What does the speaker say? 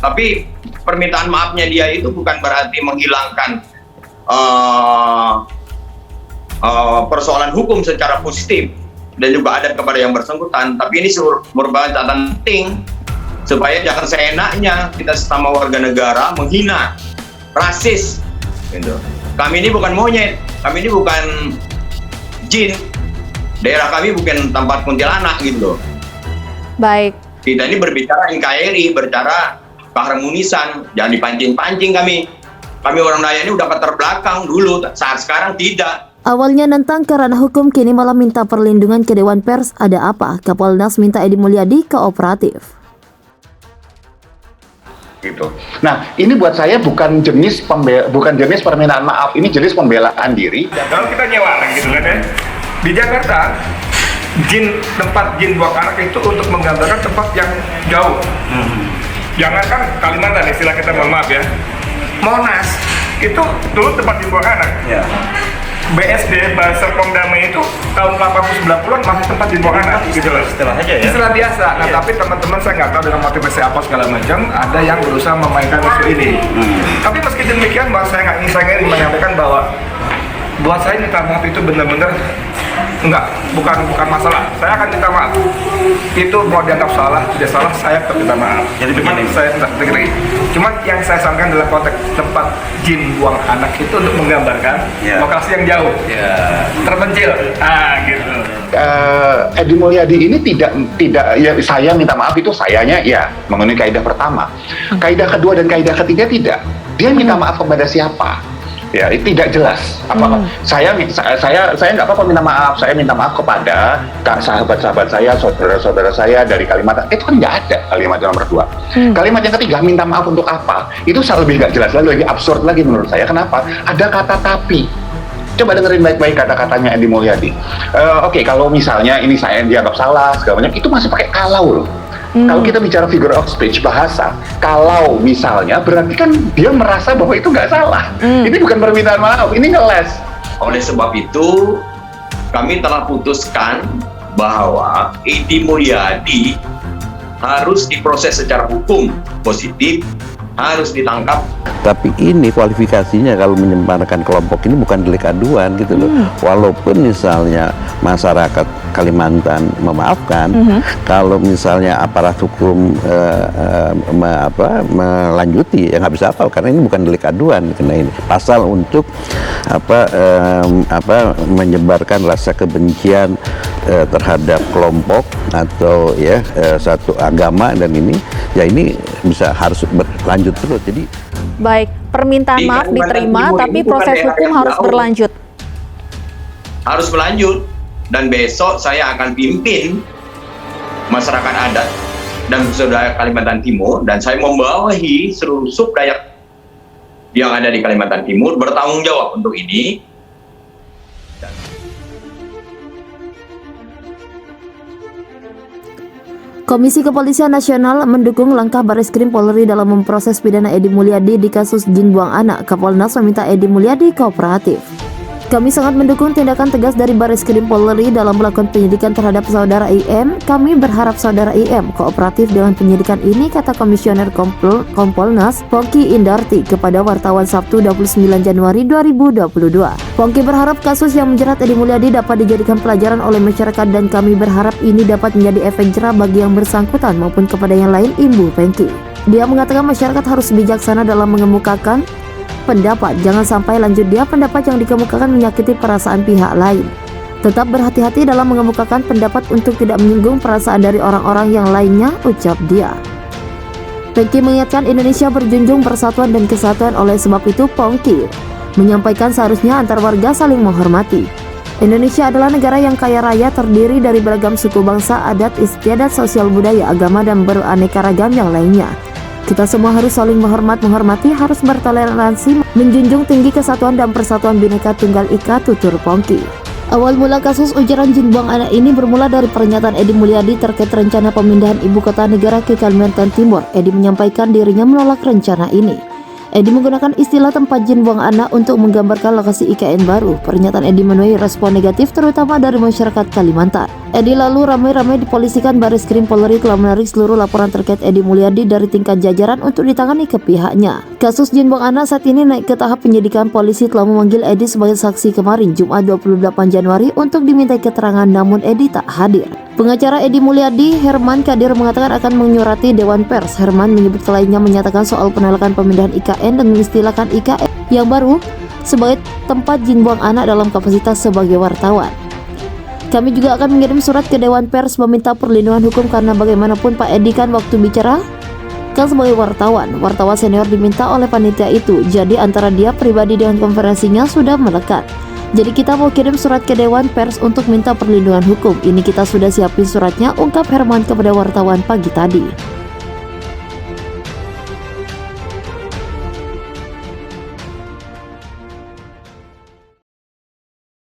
Tapi permintaan maafnya dia itu bukan berarti menghilangkan persoalan hukum secara positif dan juga adat kepada yang bersangkutan. Tapi ini merupakan catatan penting supaya jangan seenaknya kita sesama warga negara menghina, rasis. Gitu. Kami ini bukan monyet, kami ini bukan jin, daerah kami bukan tempat kuntilanak gitu loh. Baik. Kita ini berbicara NKRI, berbicara keharmonisan, jangan dipancing-pancing kami. Kami orang Dayak ini udah keterbelakang dulu, saat sekarang tidak. Awalnya nentang karena hukum, kini malah minta perlindungan ke Dewan Pers. Ada apa? Kapolnas minta Edi Mulyadi kooperatif. Gitu. Nah, ini buat saya bukan jenis permintaan maaf, ini jenis pembelaan diri. Kalau kita nyewa gitu kan ya, di Jakarta tempat jin buang anak itu untuk menggambarkan tempat yang jauh. Jangankan Kalimantan, istilah kita, mohon maaf ya, Monas itu dulu tempat jin buang anak. Yeah. BSD, Serpong Damai itu tahun 80-90-an masih tempat jin buang anak gitu loh. Istilah aja ya? Istilah biasa. Nah, tapi teman-teman saya nggak tahu dengan motivasi apa segala macam, ada yang berusaha memainkan isu ini. Tapi meski demikian, bahwa saya ingin menyampaikan bahwa buat saya minta maaf itu benar-benar bukan masalah. Saya akan minta maaf. Itu mau dianggap salah, tidak salah, saya tetap minta maaf. Jadi begini, saya tidak lagi. Cuman yang saya sampaikan dalam konteks tempat jin buang anak itu untuk menggambarkan lokasi yang jauh, terpencil, gitu. Edi Mulyadi ini tidak ya, saya minta maaf itu sayanya ya mengenai kaidah pertama. Kaidah kedua dan kaidah ketiga tidak. Dia minta maaf kepada siapa? Ya, itu tidak jelas. Saya nggak apa-apa minta maaf. Saya minta maaf kepada sahabat-sahabat saya, saudara-saudara saya dari Kalimantan. Itu kan nggak ada kalimat nomor 2. Kalimat yang ketiga, minta maaf untuk apa? Itu lebih nggak jelas lagi absurd lagi menurut saya. Kenapa? Ada kata tapi. Coba dengerin baik-baik kata-katanya Edi Mulyadi. Oke, kalau misalnya ini saya dianggap salah segala macam, itu masih pakai kalau loh. Kalau kita bicara figure of speech, bahasa, kalau misalnya berarti kan dia merasa bahwa itu nggak salah. Ini bukan permintaan maaf, ini ngeles. Oleh sebab itu, kami telah putuskan bahwa Edi Mulyadi harus diproses secara hukum positif, harus ditangkap. Tapi ini kualifikasinya kalau menyebarkan kelompok ini bukan delik aduan gitu loh. Walaupun misalnya masyarakat Kalimantan memaafkan, kalau misalnya aparat hukum melanjuti ya nggak bisa apa, karena ini bukan delik aduan, karena ini pasal untuk menyebarkan rasa kebencian terhadap kelompok atau ya satu agama, dan ini bisa harus berlanjut terus. Jadi baik, permintaan maaf diterima, tapi proses hukum harus berlanjut. Harus berlanjut, dan besok saya akan pimpin masyarakat adat dan saudara Kalimantan Timur, dan saya membawahi seluruh sub Dayak yang ada di Kalimantan Timur bertanggung jawab untuk ini. Komisi Kepolisian Nasional mendukung langkah Bareskrim Polri dalam memproses pidana Edi Mulyadi di kasus jin buang anak. Kapolnas meminta Edi Mulyadi kooperatif. Kami sangat mendukung tindakan tegas dari Bareskrim Polri dalam melakukan penyidikan terhadap saudara IM. Kami berharap saudara IM kooperatif dengan penyidikan ini, kata Komisioner Kompolnas Pongki Indarti kepada wartawan Sabtu 29 Januari 2022. Pongki berharap kasus yang menjerat Edi Mulyadi dapat dijadikan pelajaran oleh masyarakat, dan kami berharap ini dapat menjadi efek jerah bagi yang bersangkutan maupun kepada yang lain, imbu Pongki. Dia mengatakan masyarakat harus bijaksana dalam mengemukakan pendapat, jangan sampai lanjut dia pendapat yang dikemukakan menyakiti perasaan pihak lain. Tetap berhati-hati dalam mengemukakan pendapat untuk tidak menyinggung perasaan dari orang-orang yang lainnya, ucap dia. Pongki mengingatkan Indonesia berjunjung persatuan dan kesatuan, oleh sebab itu Pongki menyampaikan seharusnya antar warga saling menghormati. Indonesia adalah negara yang kaya raya, terdiri dari beragam suku bangsa, adat istiadat, sosial budaya, agama, dan beraneka ragam yang lainnya. Kita semua harus saling menghormati, harus bertoleransi, menjunjung tinggi kesatuan dan persatuan Bhinneka Tunggal Ika, tutur Pongki. Awal mula kasus ujaran jin buang anak ini bermula dari pernyataan Edi Mulyadi terkait rencana pemindahan ibu kota negara ke Kalimantan Timur. Edi menyampaikan dirinya menolak rencana ini. Edi menggunakan istilah tempat jin buang anak untuk menggambarkan lokasi IKN baru. Pernyataan Edi menuai respon negatif terutama dari masyarakat Kalimantan. Edi lalu ramai-ramai dipolisikan Baris Krim Polri telah menarik seluruh laporan terkait Edi Mulyadi dari tingkat jajaran untuk ditangani ke pihaknya. Kasus Jin buang anak saat ini naik ke tahap penyidikan. Polisi telah memanggil Edi sebagai saksi kemarin Jumat 28 Januari untuk dimintai keterangan, namun Edi tak hadir. Pengacara Edi Mulyadi, Herman Kadir, mengatakan akan menyurati Dewan Pers. Herman menyebut lainnya menyatakan soal penolakan pemindahan IKN dan mengistilahkan IKN yang baru sebagai tempat Jin buang anak dalam kapasitas sebagai wartawan. Kami juga akan mengirim surat ke Dewan Pers meminta perlindungan hukum karena bagaimanapun Pak Edi kan waktu bicara kan sebagai wartawan senior diminta oleh panitia itu. Jadi antara dia pribadi dengan konferensinya sudah melekat. Jadi kita mau kirim surat ke Dewan Pers untuk minta perlindungan hukum. Ini kita sudah siapin suratnya, ungkap Herman kepada wartawan pagi tadi.